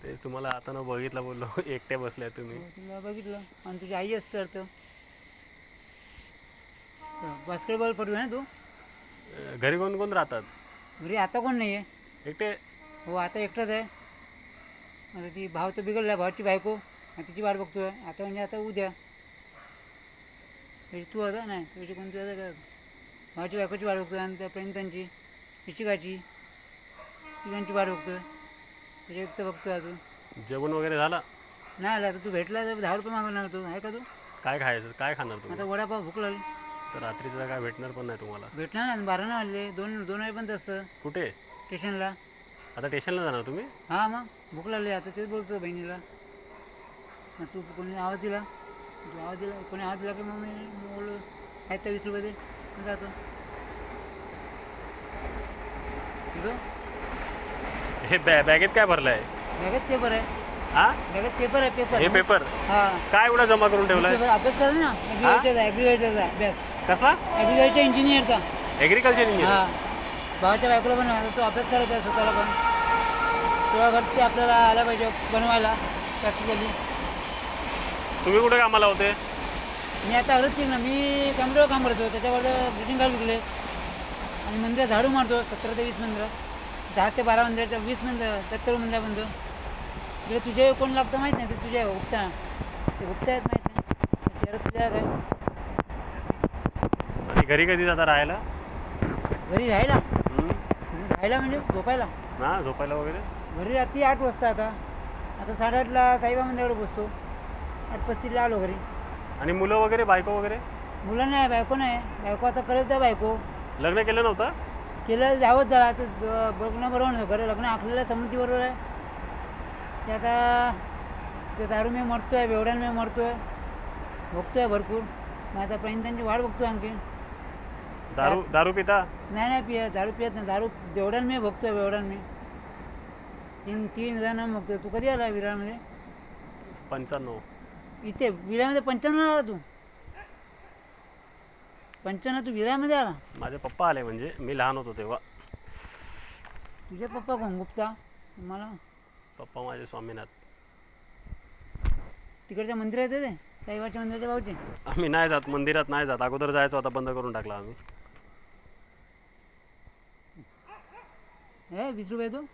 ते तुम्हाला आता न बघितलं बोललो एकटे बसल्या तुम्ही. तुला बघितलं आणि तुझी आई असतं तर बास्केटबॉल पडू ना तू. घरी कोण कोण राहतात? घरी आता कोण नाही आहे. एकटे? हो आता एकटाच आहे. आता ती भाव तर बिघडला, भावाची बायको आणि तिची वाट बघतोय आता. म्हणजे आता उद्या तू आता नाही तुझी कोणती आता काय भावाची बायकोची वाट बघतोय आणि त्या प्रेमितांची शिक्षकाची तिघांची वाट बघतोय. त्याच्या व्यक्त बघतोय अजून. जेवण वगैरे झालं? नाही आला आता. तू भेटला तर 10 रुपये मागवणार तू आहे का तू? काय खायचं? काय खाणार आता तुम्ही? वडापाव भूक लागली. तर रात्रीचं काय भेटणार पण नाही तुम्हाला. भेटणार ना 12 वाजले. दोन वाजेपर्यंत असतं कुठे? स्टेशनला. आता स्टेशनला जाणार तुम्ही? हां मग भूक लागली आता. तेच बोलतो बहिणीला. मग तू कोणी आवाज दिला, तू आवाज दिला, कोणी आवाज दिला की मग मी बोललो आहेत तर 20 रुपये दे मग जातो. तुझं हे बॅगेत काय भरलंय? बॅगेत पेपर आहे. हा? बॅगेत पेपर आहे. पेपर हे पेपर हां काय एवढा जमा करून ठेवलाय? पेपर अभ्यास करा ना. ॲग्रिकल्चरचा अभ्यास. कसला? ॲग्रिकल्चर इंजिनियरचा. Agriculture engineer? हां भावाच्या बायकोला पण तो अभ्यास करायचा आहे स्वतःला पण. थोडा घरती आपल्याला आला पाहिजे बनवायला प्रॅक्टिकली. तुम्ही कुठे कामाला होते? मी आता हरत ना. मी कॅम्प्युटरवर काम करतो. त्याच्यावर ग्रीटिंग कार्ड विकले आणि मंदिरात झाडू मारतो. 17 ते 20 मंदिरं, 10 ते 12 मंदिराच्या 20 मंदिर 70 मंदिरापर्यंत. तिथे तुझे कोण लागतं माहीत नाही. ते तुझे गुप्ता ते गुप्ता आहेत माहीत नाही. शहरात तुझ्या काय आणि घरी कधी जाता राहायला? घरी राहायला. हम्म? राहायला म्हणजे झोपायला. ना झोपायला वगैरे? घरी रात्री 8 वाजता. आता 8:30ला साईबा मंदिराकडे बसतो. 8:35ला आलो घरी. आणि मुलं वगैरे, बायको वगैरे? मुलं नाही, बायको नाही. बायको आता करेल त्या बायको. लग्न केलं नव्हतं? केलं जावंच झालं. आता बघणं बरोबर नव्हतं. घरी लग्न आखलेलं समृद्धीबरोबर आहे. ते आता ते दारू मी मरतोय, बेवड्यानं मी मरतोय, बघतोय भरपूर. मग आता त्यांची वाट बघतोय आणखी. दारू पिता? नाही पियत. दारू पियत नाही. दारू बेवड्यानं मी बघतोय. बेवड्यानं मी 3 जण बघतोय. तू कधी आला विरारमध्ये? 95. इथे विरारमध्ये 95 आला तू? 95 तू विरारमध्ये आला? माझे पप्पा आले म्हणजे मी लहान होतो तेव्हा. तुझे पप्पा कोण? गुप्ता? मला पप्पा माझे स्वामीनाथ. तिकडच्या मंदिरात येते साईबाच्या मंदिराच्या भावचे. आम्ही नाही जात मंदिरात, नाही जात. अगोदर जायचो, आता बंद करून टाकला आम्ही. हे 20 रुपये तो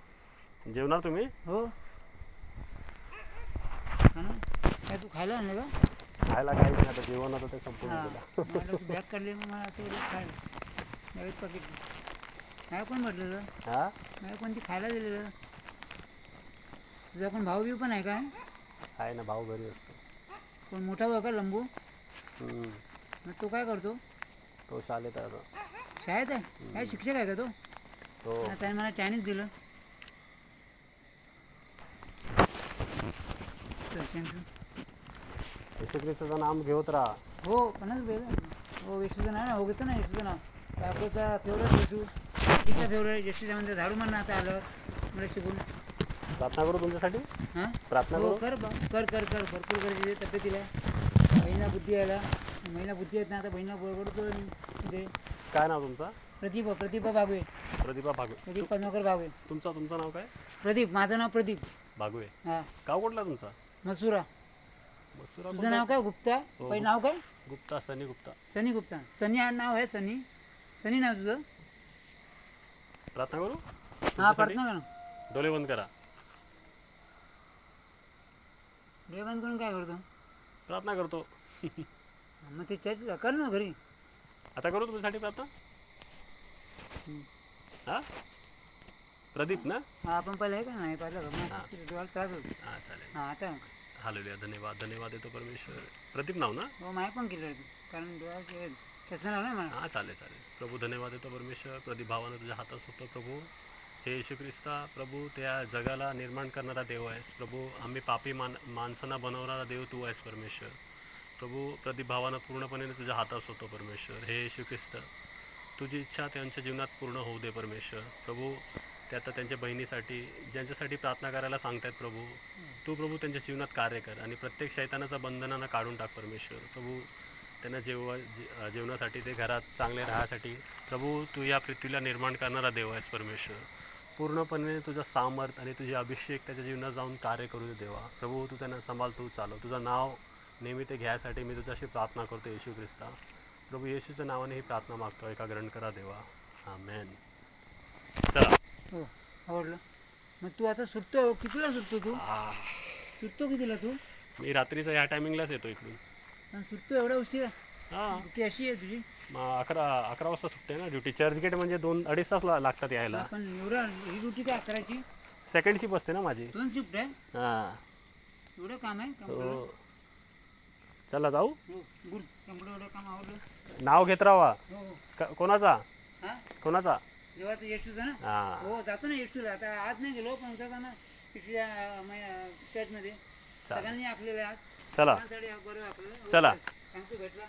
जेवणार तुम्ही? हो. काय तू खायला आणलं का? खायला काही नाही, आता जेवण होतं ते संपून हां गेलं. मला तू बॅग काढली मग मला असं बोललं खायला. नवीन पाकिट काय कोण म्हटलेलं? हा? नाही कोणती खायला दिलेलं. तुझा कोण भाऊ बिऊ पण आहे काय? आहे ना, भाऊ घरी असतो. कोण मोठा भाऊ का लंबू? हम्म. मग तो काय करतो? तो शाळेत आहे आता. शाळेत आहे? काय शिक्षक आहे का तो? हो. त्याने मला चायनीज दिलं. थँक्यू. येशू ख्रिस्ताचं नाम घेत राहा. हो पन्नास रुपये. हो येशूचं नाव ना. हो घेतो ना येशूचं नाव. बायकोचा फेवरेट येशू, तिचा फेवरेट येशूच्या म्हणजे झाडू म्हणणं आता आलं मला शिकून. प्रार्थना करू तुमच्यासाठी? हां प्रार्थना हो करू? कर कर कर भरपूर गरजेचे तब्येतीला. बहिणीला बुद्धी यायला. महिला बुद्धी येत नाही आता. बहिणीला बरोबर तिथे. काय नाव तुमचं? प्रतिभा बागवे. प्रदीपा भागवे. प्रदीप पद्माकर बागवे. तुमचं नाव काय? प्रदीप. माझं नाव प्रदीप. भागवे. हां गाव कुठला तुमचा? मसुरा. मसुरा. तुझं नाव काय? गुप्ता. हो. पहिलं नाव काय? गुप्ता, सनी गुप्ता. सनी गुप्ता. सनी नाव आहे. सनी. सनी नाव तुझं? प्रार्थना करू? हां तुमच्यासाठी? प्रार्थना करा. डोळे बंद करा. डोळे बंद करून काय करतो? प्रार्थना करतो. मग ते चर्च कर ना घरी. आता करू तुमच्यासाठी प्रार्थना? हा? प्रदीप ना? हां आपण पहिलं आहे का नाही पाहिलं का? मग डोळ्याला त्रास होतो. हां चालेल. हां आता हालेलुया. धन्यवाद, धन्यवाद येतो परमेश्वर. प्रदीप नाव ना? हो माय पण केलं होतं कारण डोळ्याचे चष्मा लावला ना मला. हां चालेल चालेल. प्रभू धन्यवाद येतो परमेश्वर. प्रदीप भावानं तुझ्या हातात होतं प्रभू. हे येशू ख्रिस्ता प्रभू त्या जगाला निर्माण करणारा देव आहेस प्रभू. आम्ही पापी माणसांना बनवणारा देव तू आहेस परमेश्वर. प्रभू प्रदीप भावानं पूर्णपणे तुझ्या हातात होतो परमेश्वर. हे येशू ख्रिस्त तुझी इच्छा त्यांच्या जीवनात पूर्ण होऊ दे परमेश्वर. प्रभू ते आता त्यांच्या बहिणीसाठी ज्यांच्यासाठी प्रार्थना करायला सांगतायत प्रभू, तू प्रभू त्यांच्या जीवनात कार्य कर आणि प्रत्येक शैतानाचा बंधनांना काढून टाक परमेश्वर. प्रभू त्यांना जेवणासाठी ते घरात चांगले राहण्यासाठी प्रभू तू या पृथ्वीला निर्माण करणारा देव आहेस परमेश्वर. पूर्णपणे तुझं सामर्थ आणि तुझे अभिषेक त्याच्या जीवनात जाऊन कार्य करू दे देवा. प्रभू तू त्यांना सांभाळ, तू चालव. तुझं नाव नेहमी ते घ्यायसाठी मी तुझ्याशी प्रार्थना करतो येशू ख्रिस्ता. प्रभू येशूच्या नावाने ही प्रार्थना मागतो, एका ग्रहण करा देवा. आमेन. चला. हो आवडलं. मग तू आता सुटतो कितीला सुटतो तू? सुटतो कितीला तू? मी रात्रीचं ह्या टायमिंगलाच येतो इकडून. आणि सुटतो एवढा उशीर? हां, ती अशी आहे तुझी? मग 11 वाजता सुटते ना ड्युटी. चर्चगेट म्हणजे 2-2.5 तास लागतात यायला. पण एवढा ही ड्युटी काय करायची? सेकंड शिफ्ट असते ना माझी. 2 शिफ्ट आहे? हां. एवढं काम आहे हो. कम्प्युटर? चला जाऊ. हो गुड. कम्प्युटर एवढं काम आवडलं? नाव घेत राहा. हो हो. कोणाचा? हां कोणाचा? देवाचं येशूचं ना? हां. हो जातो ना येशूला. आता आज नाही गेलो पण होता ना पिछल्या चर्चमध्ये सगळ्यांनी आखलेलं आहे आज. चला. सगळ्यांसाठी बरं आपलं. चला. सांगतो भेटला.